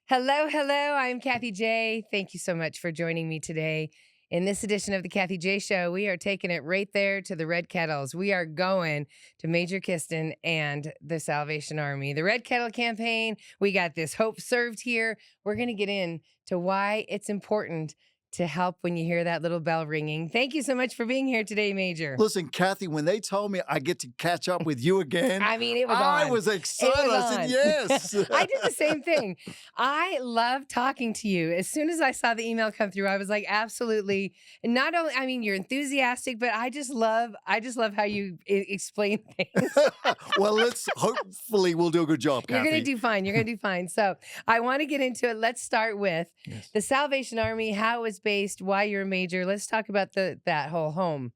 Hello, hello. I'm Kathie J. Thank you so much for joining me today. In this edition of the Kathie J Show, we are taking it right there to the red kettles. We are going to Major Kistan and the Salvation Army. The Red Kettle campaign, we got this hope served here. We're going to get into why it's important to help when you hear that little bell ringing. Thank you so much for being here today, Major. Listen, Kathie, when they told me I get to catch up with you again, I mean, it was I on. was excited. It was I said, on. yes. I did the same thing. I love talking to you. As soon as I saw the email come through, I was like, absolutely. And not only, I mean, you're enthusiastic, but I just love how you explain things. Well, hopefully we'll do a good job, You're Kathie. going to do fine. You're going to do fine. So I want to get into it. Let's start with Yes. the Salvation Army, how it was based, why you're a major. Let's talk about that whole home.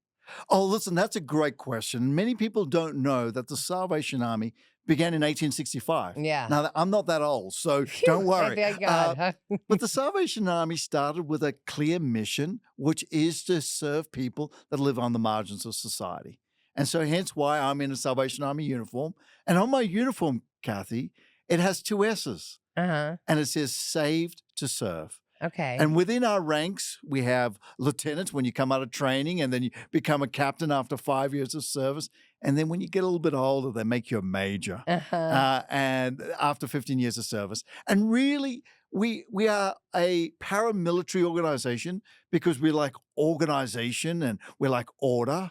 Oh, listen, that's a great question. Many people don't know that the Salvation Army began in 1865. Yeah. Now, I'm not that old, so Phew, don't worry. thank God. But the Salvation Army started with a clear mission, which is to serve people that live on the margins of society. And so hence why I'm in a Salvation Army uniform. And on my uniform, Kathie, it has two S's. Uh-huh. And it says saved to serve. Okay. And within our ranks, we have lieutenants when you come out of training, and then you become a captain after 5 years of service. And then when you get a little bit older, they make you a major. Uh-huh. And after 15 years of service. And really, we are a paramilitary organization because we like organization and we like order,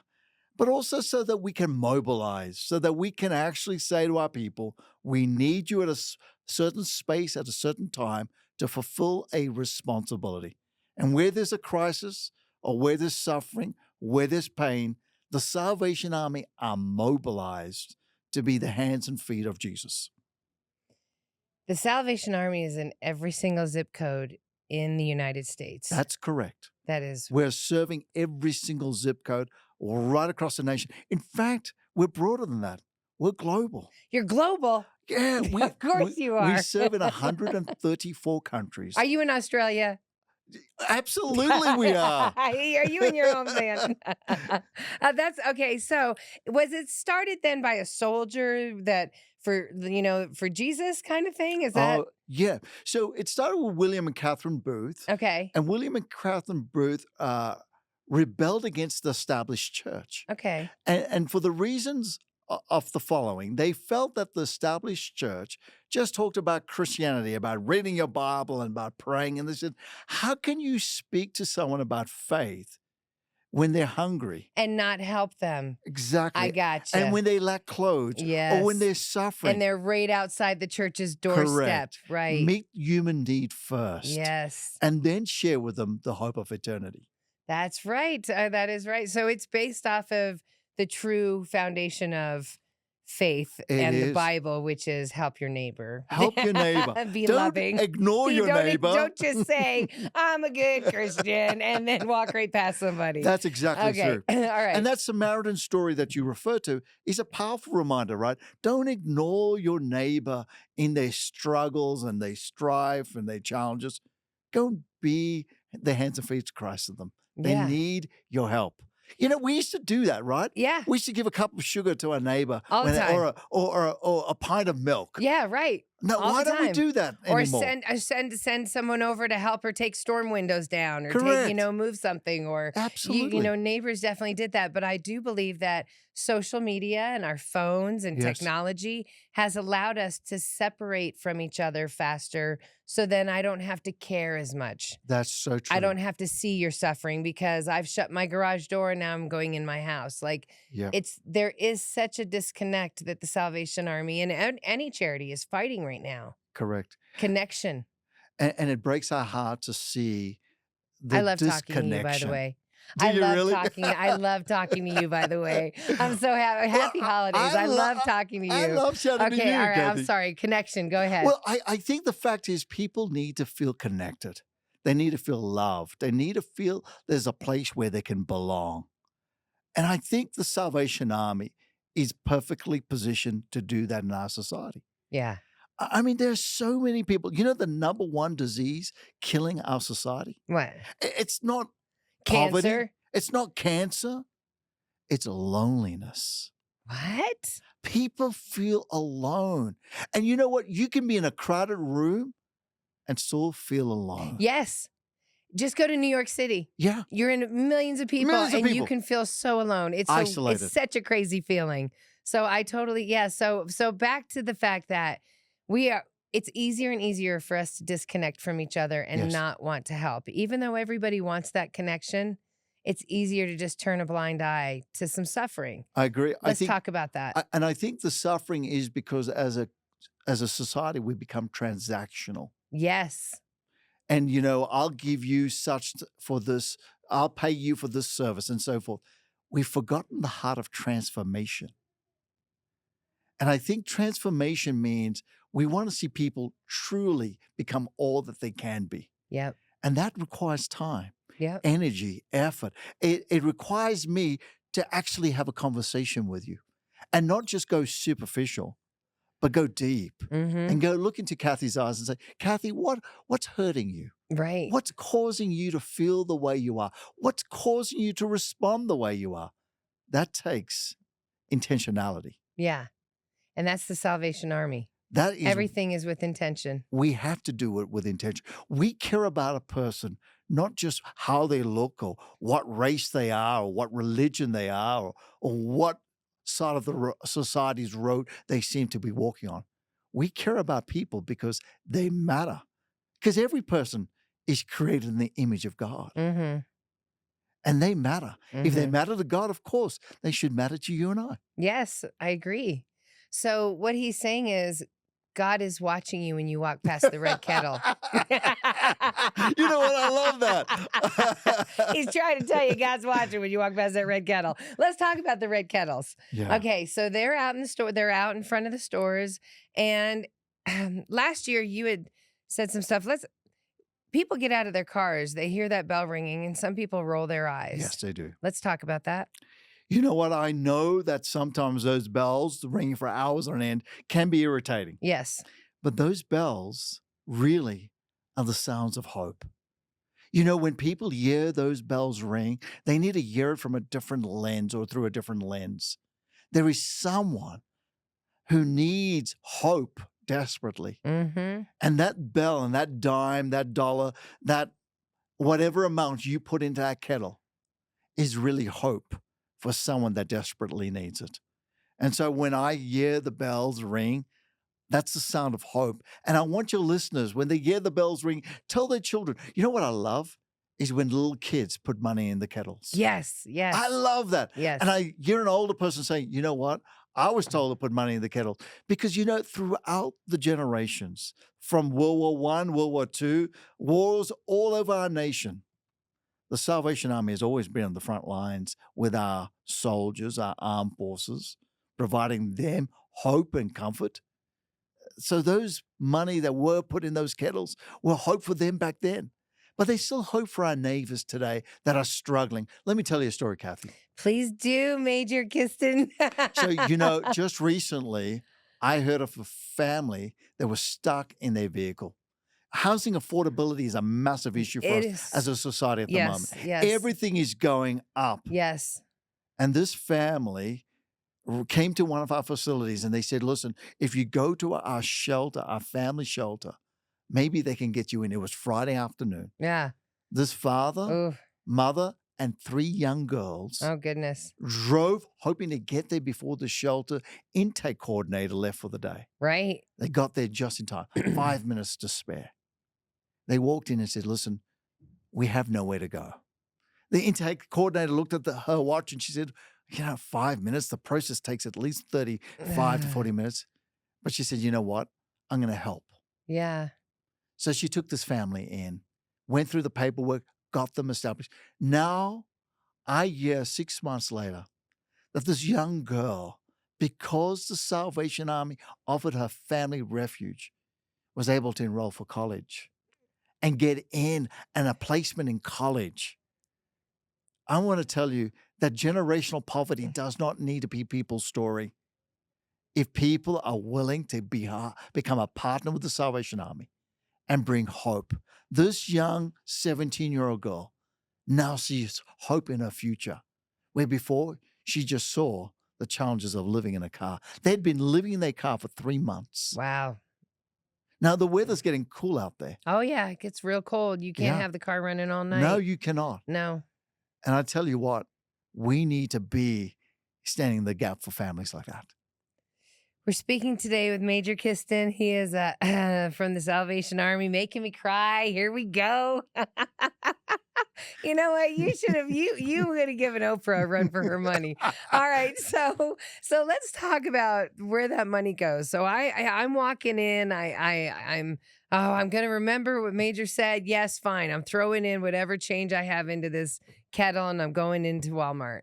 but also so that we can mobilize, so that we can actually say to our people, we need you at a certain space at a certain time to fulfill a responsibility. And where there's a crisis or where there's suffering, where there's pain, the Salvation Army are mobilized to be the hands and feet of Jesus. The Salvation Army is in every single zip code in the United States. That's correct. That is. We're serving every single zip code right across the nation. In fact, we're broader than that. We're global. You're global. Yeah, Of course you are. We serve in 134 countries. Are you in Australia? Absolutely we are. Are you in your homeland? That's okay. So was it started then by a soldier that for Jesus kind of thing? Is that Yeah. So it started with William and Catherine Booth. okay? And William and Catherine Booth rebelled against the established church. Okay. And for the reasons of the following, they felt that the established church just talked about Christianity, about reading your Bible and about praying. And they said, how can you speak to someone about faith when they're hungry? And not help them. Exactly. I gotcha. And when they lack clothes, yes. or when they're suffering. And they're right outside the church's doorstep. Correct. Right. Meet human need first. Yes. And then share with them the hope of eternity. That's right. That is right. So it's based off of the true foundation of faith the Bible, which is help your neighbor. Help your neighbor. Be don't loving. Ignore your neighbor. Don't just say, I'm a good Christian, and then walk right past somebody. That's exactly true. All right. And that Samaritan story that you refer to is a powerful reminder, right? Don't ignore your neighbor in their struggles and their strife and their challenges. Go and be the hands and feet of Christ to them. They need your help. You know, we used to do that, right? Yeah. We used to give a cup of sugar to our neighbor all the time. or a pint of milk. Yeah, right. Now, why don't we do that anymore? Or send someone over to help her take storm windows down, or Correct. move something, or absolutely. Neighbors definitely did that. But I do believe that social media and our phones and technology has allowed us to separate from each other faster. So then I don't have to care as much. That's so true. I don't have to see your suffering because I've shut my garage door and now I'm going in my house. Like there is such a disconnect that the Salvation Army and any charity is fighting right now. Correct. Connection. And it breaks our heart to see the I love talking to you, by the way. I love talking to you, by the way. I'm so happy. Happy holidays. I love talking to you. I love chatting to you, all right. Kathie. I'm sorry. Connection. Go ahead. Well, I think the fact is people need to feel connected. They need to feel loved. They need to feel there's a place where they can belong. And I think the Salvation Army is perfectly positioned to do that in our society. Yeah. I mean, there's so many people. You know the number one disease killing our society? What? It's not cancer. Poverty. It's not cancer. It's loneliness. What? People feel alone. And you know what? You can be in a crowded room and still feel alone. Yes. Just go to New York City. Yeah. You're in millions of people Millions of and you people. can feel so alone. It's Isolated. such a crazy feeling. So I totally, yeah. So back to the fact that it's easier and easier for us to disconnect from each other and Yes. not want to help. Even though everybody wants that connection, it's easier to just turn a blind eye to some suffering. I agree. Let's talk about that. And I think the suffering is because as a society, we become transactional. Yes. And, I'll give you such for this, I'll pay you for this service and so forth. We've forgotten the heart of transformation. And I think transformation means we want to see people truly become all that they can be. Yep. And that requires time, Yep. energy, effort. It requires me to actually have a conversation with you and not just go superficial, but go deep and go look into Kathie's eyes and say, Kathie, what's hurting you? Right. What's causing you to feel the way you are? What's causing you to respond the way you are? That takes intentionality. Yeah. And that's the Salvation Army. That is Everything is with intention. We have to do it with intention. We care about a person, not just how they look or what race they are or what religion they are or what side of the society's road they seem to be walking on. We care about people because they matter. Because every person is created in the image of God. Mm-hmm. And they matter. If they matter to God, of course, they should matter to you and I. Yes, I agree. So what he's saying is God is watching you when you walk past the red kettle. You know what? I love that. He's trying to tell you God's watching when you walk past that red kettle. Let's talk about the red kettles. Yeah. Okay, so they're out in the store. They're out in front of the stores. And last year you had said some stuff. People get out of their cars. They hear that bell ringing, and some people roll their eyes. Yes, they do. Let's talk about that. You know what? I know that sometimes those bells ringing for hours on end can be irritating. Yes. But those bells really are the sounds of hope. When people hear those bells ring, they need to hear it from a different lens or through a different lens. There is someone who needs hope desperately. Mm-hmm. And that bell and that dime, that dollar, that whatever amount you put into that kettle is really hope for someone that desperately needs it. And so when I hear the bells ring, that's the sound of hope. And I want your listeners, when they hear the bells ring, tell their children. You know what I love is when little kids put money in the kettles. Yes, yes. I love that. Yes. And I hear an older person saying, you know what? I was told to put money in the kettle because, throughout the generations, from World War I, World War II, wars all over our nation, the Salvation Army has always been on the front lines with our soldiers, our armed forces, providing them hope and comfort. So those money that were put in those kettles were hope for them back then. But they still hope for our neighbors today that are struggling. Let me tell you a story, Kathie. Please do, Major Kistan. So, just recently, I heard of a family that was stuck in their vehicle. Housing affordability is a massive issue for us as a society at the moment. Yes. Everything is going up. Yes. And this family came to one of our facilities and they said, listen, if you go to our shelter, our family shelter, maybe they can get you in. It was Friday afternoon. Yeah. This father, mother, and 3 young girls Oh, goodness. drove hoping to get there before the shelter intake coordinator left for the day. Right. They got there just in time, 5 minutes to spare. They walked in and said, listen, we have nowhere to go. The intake coordinator looked at her watch and she said, 5 minutes, the process takes at least 35 to 40 minutes. But she said, you know what? I'm going to help. Yeah. So she took this family in, went through the paperwork, got them established. Now, I hear 6 months later that this young girl, because the Salvation Army offered her family refuge, was able to enroll for college and get in and a placement in college. I want to tell you that generational poverty does not need to be people's story. If people are willing to become a partner with the Salvation Army and bring hope, this young 17-year-old girl now sees hope in her future, where before she just saw the challenges of living in a car. They'd been living in their car for 3 months. Wow. Now, the weather's getting cool out there. Oh, yeah, it gets real cold. You can't Yeah. have the car running all No, night. you cannot. No. And I tell you what, we need to be standing in the gap for families like that. We're speaking today with Major Kistan. He is from the Salvation Army, making me cry. Here we go. You know what? You should have you would have given Oprah a run for her money. All right, so let's talk about where that money goes. So I'm walking in. I'm gonna remember what Major said. Yes, fine. I'm throwing in whatever change I have into this kettle, and I'm going into Walmart.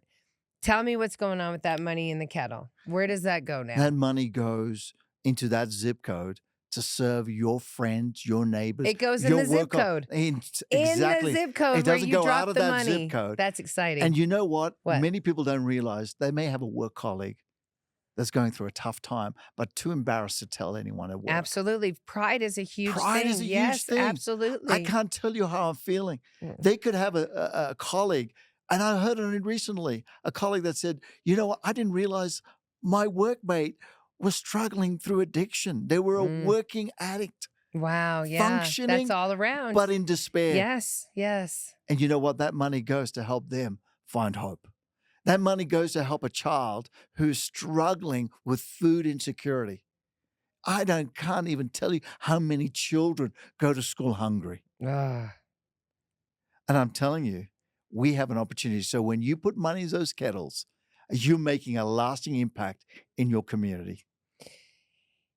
Tell me what's going on with that money in the kettle. Where does that go now? That money goes into that zip code to serve your friends, your neighbors. It goes in your the zip worker- code. Exactly. In the zip code It where doesn't you go drop out of the that money. zip code. That's exciting. And you know what? What? Many people don't realize they may have a work colleague that's going through a tough time, but too embarrassed to tell anyone at work. Absolutely. Pride is a huge Pride thing. is a huge Yes, thing. absolutely. I can't tell you how I'm feeling. Mm. They could have a colleague, and I heard it recently, a colleague that said, you know what, I didn't realize my workmate was struggling through addiction. They were a working addict, Wow, yeah. functioning, That's all around. but in despair. Yes, yes. And you know what? That money goes to help them find hope. That money goes to help a child who's struggling with food insecurity. Can't even tell you how many children go to school hungry. Ah, And I'm telling you, we have an opportunity. So when you put money in those kettles, you're making a lasting impact in your community.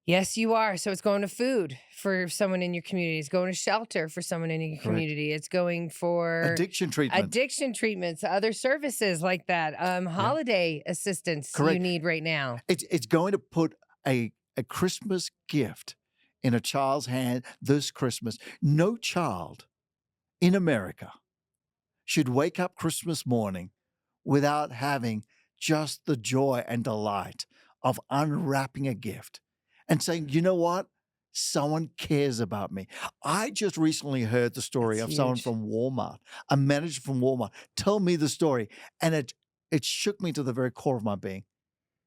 yes, you are. So it's going to food for someone in your community. It's going to shelter for someone in your Correct. community. It's going for Addiction treatment. other services like that. Holiday assistance you Correct. need right now. It's going to put a Christmas gift in a child's hand this Christmas. No child in America should wake up Christmas morning without having just the joy and delight of unwrapping a gift and saying, you know what? Someone cares about me. I just recently heard the story That's of someone huge. from Walmart, a manager from Walmart, tell me the story. And it shook me to the very core of my being.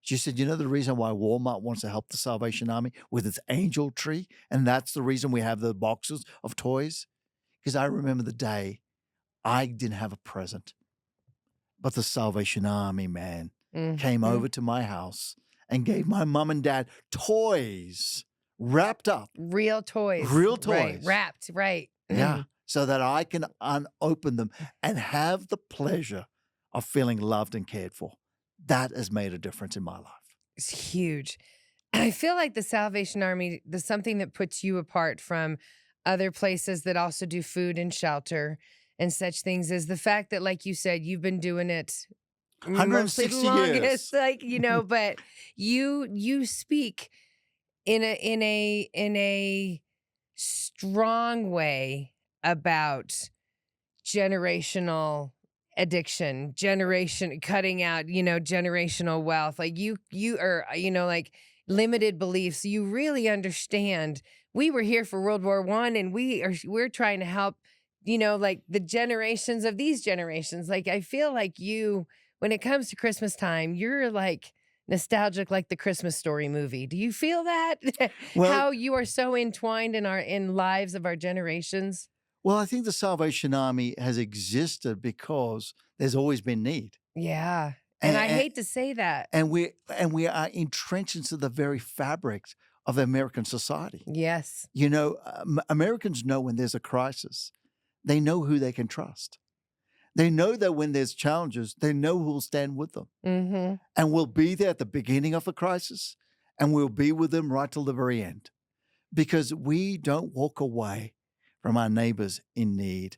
She said, you know the reason why Walmart wants to help the Salvation Army with its angel tree? And that's the reason we have the boxes of toys? Because I remember the day I didn't have a present, but the Salvation Army man came over to my house and gave my mom and dad toys wrapped up. Real toys. Real Right. toys. Wrapped. Right. Yeah. So that I can unopen them and have the pleasure of feeling loved and cared for. That has made a difference in my life. It's huge. I feel like the Salvation Army, there's something that puts you apart from other places that also do food and shelter and such things is the fact that, like you said, you've been doing it mostly 160 the longest, years. like, you know, but you speak in a strong way about generational addiction, cutting out, generational wealth. Like you are, like limited beliefs. You really understand. We were here for World War I, and we're trying to help, like the generations of these generations. Like I feel like when it comes to Christmas time, you're like nostalgic, like the Christmas Story movie. Do you feel that? Well- How you are so entwined in lives of our generations? Well, I think the Salvation Army has existed because there's always been need. Yeah. And I And- hate to say that. And we are entrenched into the very fabric of American society. Yes. Americans know when there's a crisis. They know who they can trust. They know that when there's challenges, they know who will stand with them. Mm-hmm. And we'll be there at the beginning of a crisis, and we'll be with them right till the very end. Because we don't walk away from our neighbors in need.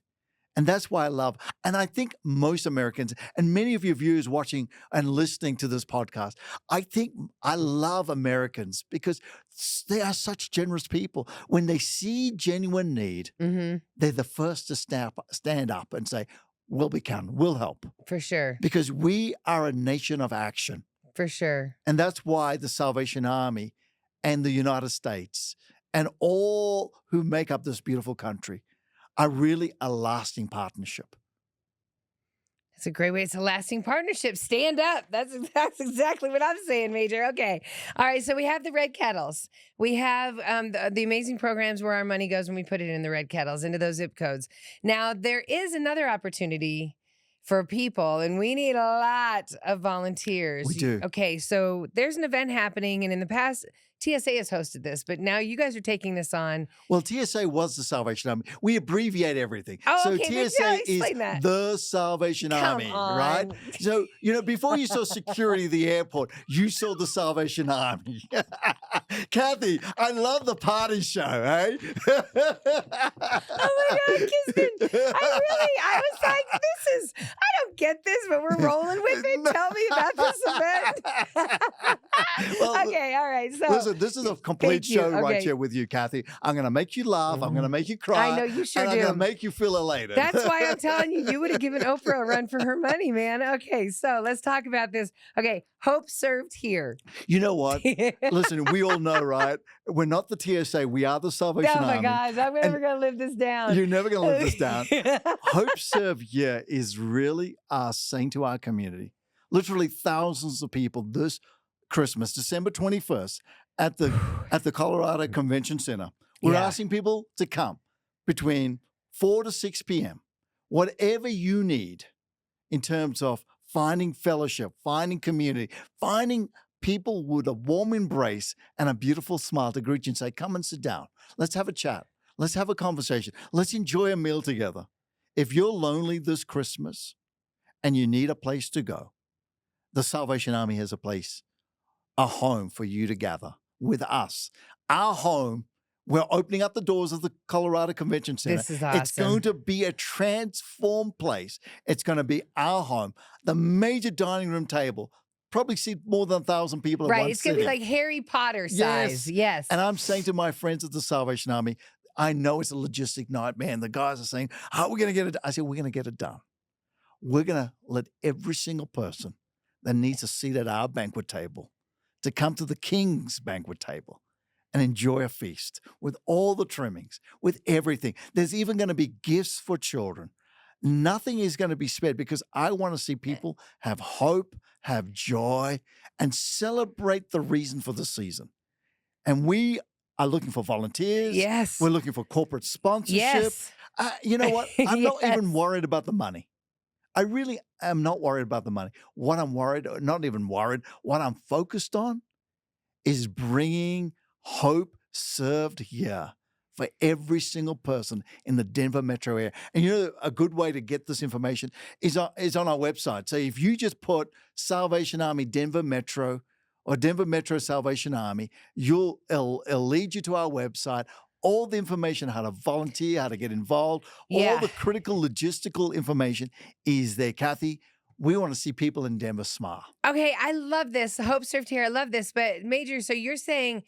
And that's why I love, and I think most Americans, and many of your viewers watching and listening to this podcast, I think I love Americans because they are such generous people. When they see genuine need, Mm-hmm. they're the first to stand up and say, we'll be counted, we'll help. For sure. Because we are a nation of action. For sure. And that's why the Salvation Army and the United States and all who make up this beautiful country are really a lasting partnership. That's a great way. It's a lasting partnership. Stand up. That's exactly what I'm saying, Major. Okay. All right. So we have the red kettles. We have the amazing programs where our money goes when we put it in the red kettles, into those zip codes. Now, there is another opportunity for people, and we need a lot of volunteers. We do. Okay. So there's an event happening, and in the past, TSA has hosted this, but now you guys are taking this on. Well, TSA was the Salvation Army. We abbreviate everything. Oh, so okay, but TSA is explain that. the Salvation Come Army, right? on. So, before you saw security at the airport, you saw the Salvation Army. Kathie, I love the party show, eh? Oh my God, Kistan. I was like, I don't get this, but we're rolling with it. Tell me about this event. Well, Okay, all right. So listen, this is a complete thank you. show right Okay. here with you, Kathie. I'm going to make you laugh. I'm going to make you cry. I know you sure and I'm going do. to make you feel elated. That's why I'm telling you, you would have given Oprah a run for her money, man. Okay, so let's talk about this. Okay, hope served here. You know what? Listen, we all know, right? We're not the TSA. We are the Salvation Oh my Army. gosh, I'm never going to live this down. You're never going to live this down. Hope Serve Here is really us saying to our community, literally thousands of people this Christmas, December 21st, at the Colorado Convention Center. We're Yeah. asking people to come between 4 to 6 p.m. Whatever you need in terms of finding fellowship, finding community, finding people with a warm embrace and a beautiful smile to greet you and say, come and sit down. Let's have a chat. Let's have a conversation. Let's enjoy a meal together. If you're lonely this Christmas and you need a place to go, the Salvation Army has a home for you to gather with us. Our home, we're opening up the doors of the Colorado Convention Center. This is awesome. It's going to be a transformed place. It's going to be our home. The major dining room table, probably seat more than 1,000 people at Right, one it's going to be sitting. like Harry Potter size. Yes. And I'm saying to my friends at the Salvation Army, I know it's a logistic nightmare. And the guys are saying, how are we going to get it done? I said, we're going to get it done. We're going to let every single person that needs a seat at our banquet table to come to the King's banquet table and enjoy a feast with all the trimmings, with everything. There's even going to be gifts for children. Nothing is going to be spared because I want to see people have hope, have joy, and celebrate the reason for the season. And we are looking for volunteers. Yes. We're looking for corporate sponsorship. Yes. You know what? I'm not Yes. even worried about the money. I really am not worried about the money. What I'm not even worried, what I'm focused on is bringing hope served here for every single person in the Denver metro area. And a good way to get this information is on our website. So if you just put Salvation Army Denver Metro or Denver Metro Salvation Army, it'll lead you to our website. All the information, how to volunteer, how to get involved, all the critical logistical information is there. Kathie, we want to see people in Denver smile. Okay, I love this. Hope served here. I love this. But Major, so you're saying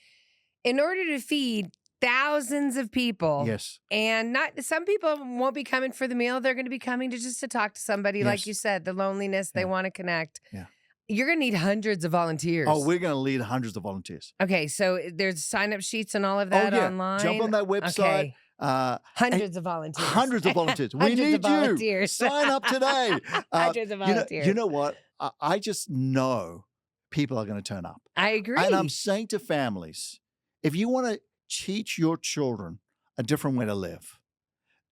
in order to feed thousands of people, Yes. and not some people won't be coming for the meal. They're going to be coming to talk to somebody, like Yes. you said, the loneliness, they Yeah. want to connect. Yeah. You're going to need hundreds of volunteers. Oh, we're going to lead hundreds of volunteers. Okay, so there's sign-up sheets and all of that online? Jump on that website. Okay. Hundreds of volunteers. Hundreds of volunteers. We Hundreds of need you. volunteers. Sign up today. Hundreds of volunteers. You know what? I just know people are going to turn up. I agree. And I'm saying to families, if you want to teach your children a different way to live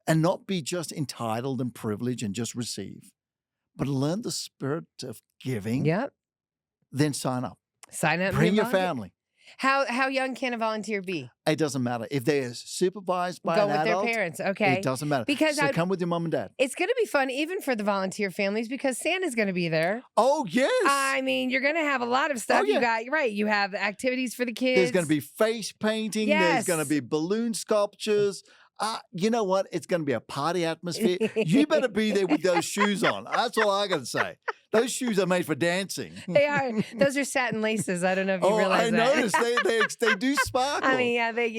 and not be just entitled and privileged and just receive, but learn the spirit of giving, Yep. then sign up. Sign up. and Bring be a your volunteer. family. How young can a volunteer be? It doesn't matter. If they're supervised by Go an with adult, their parents. Okay. it doesn't matter. Because so come with your mom and dad. It's going to be fun even for the volunteer families because Santa's going to be there. Oh, yes. I mean, you're going to have a lot of stuff. Oh, yeah. You got right. You have activities for the kids. There's going to be face painting. There's going to Yes. be balloon sculptures. You know what? It's going to be a party atmosphere. You better be there with those shoes on. That's all I got to say. Those shoes are made for dancing. They are. Those are satin laces. I don't know if you realize I that. noticed. They do sparkle. I mean, yeah, I kept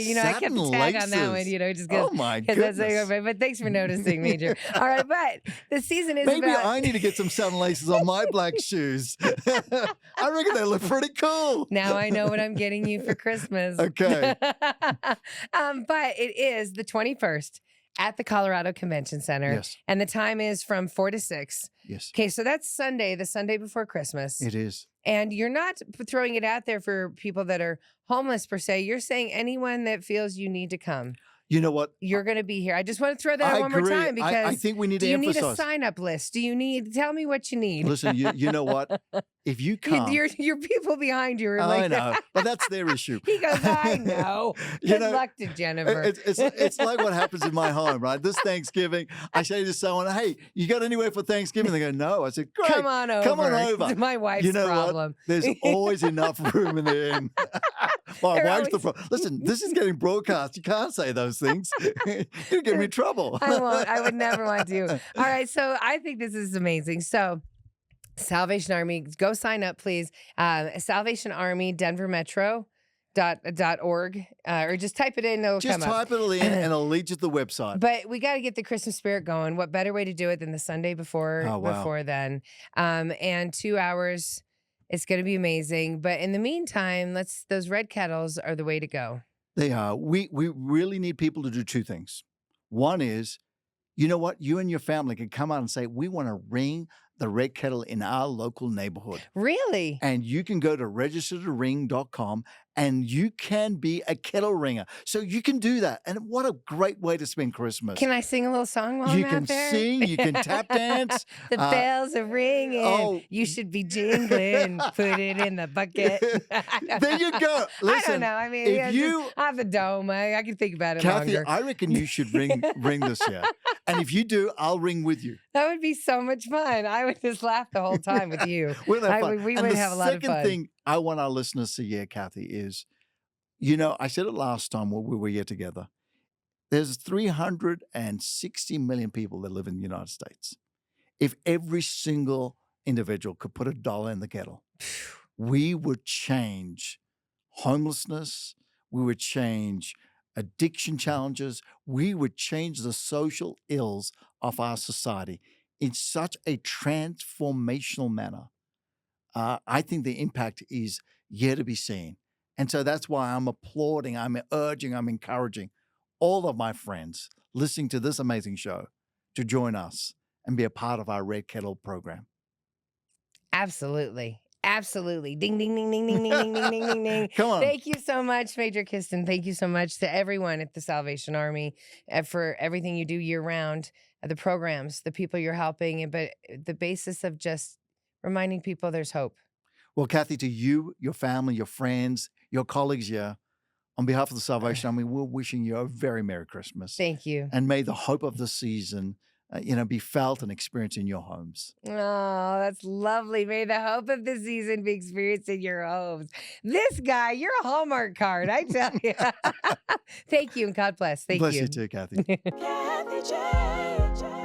the Satin tag on that one, laces. just because. Oh, my That's goodness. but thanks for noticing, Major. All right, but the season is Maybe about. I need to get some satin laces on my black shoes. I reckon they look pretty cool. Now I know what I'm getting you for Christmas. Okay. But it is the 21st at the Colorado Convention Center. Yes. And the time is from 4 to 6. Yes. Okay, so that's Sunday, the Sunday before Christmas. It is. And you're not throwing it out there for people that are homeless per se. You're saying anyone that feels you need to come. You know what? You're going to be here. I just want to throw that I out one more agree. time because I think we need do to you need a emphasize. sign-up list? Do you need, tell me what you need. Listen, you know what? If you come, Your people behind you are I like, know, but that's their issue. he goes, I know. You Good know, luck to Jennifer. It's like what happens in my home, right? This Thanksgiving, I say to someone, "Hey, you got anywhere for Thanksgiving?" They go, "No." I said, "Great, Come on over. come on over." It's my wife's You know problem. what? There's always enough room in the inn. My There wife's the always- problem. Listen, this is getting broadcast. You can't say those things. You get me in trouble. I won't. I would never want to. All right. So I think this is amazing. So Salvation Army, go sign up, please. Salvation Army, Denver Metro. .org or just type it in, it'll Just come up. type it in and it'll lead you to the website. But we got to get the Christmas spirit going. What better way to do it than the Sunday before Oh, wow. before then? And 2 hours, it's going to be amazing. But in the meantime, those red kettles are the way to go. They are. We really need people to do two things. One is, you know what? You and your family can come out and say, we want to ring the red kettle in our local neighborhood. Really? And you can go to registertoring.com and you can be a kettle ringer. So you can do that. And what a great way to spend Christmas. Can I sing a little song while You I'm can out there? sing, you can tap dance. The bells are ringing. oh. You should be jingling. Put it in the bucket. There you go. I Listen, don't know. I mean, if you- I have the dome. I can think about it Kathy, longer. I reckon you should ring this year. And if you do, I'll ring with you. That would be so much fun. I would just laugh the whole time with you. We'll have fun. We And would the have a lot of second fun. thing I want our listeners to hear, Kathy, is, you know, I said it last time when we were here together. There's 360 million people that live in the United States. If every single individual could put $1 in the kettle, we would change homelessness. We would change addiction challenges. We would change the social ills of our society in such a transformational manner. I think the impact is yet to be seen. And so that's why I'm applauding, I'm urging, I'm encouraging all of my friends listening to this amazing show to join us and be a part of our Red Kettle program. Absolutely. Absolutely. Ding, ding, ding, ding, ding, ding, ding, ding, ding, ding, ding. Come on. Thank you so much, Major Kistan. Thank you so much to everyone at the Salvation Army for everything you do year round, the programs, the people you're helping, but the basis of just reminding people there's hope. Well, Kathy, to you, your family, your friends, your colleagues here, on behalf of the Salvation Army, we're wishing you a very Merry Christmas. Thank you. And may the hope of the season, be felt and experienced in your homes. Oh, that's lovely. May the hope of the season be experienced in your homes. This guy, you're a Hallmark card, I tell you. Thank you and God bless. Thank Bless you. you too, Kathy. Kathie J.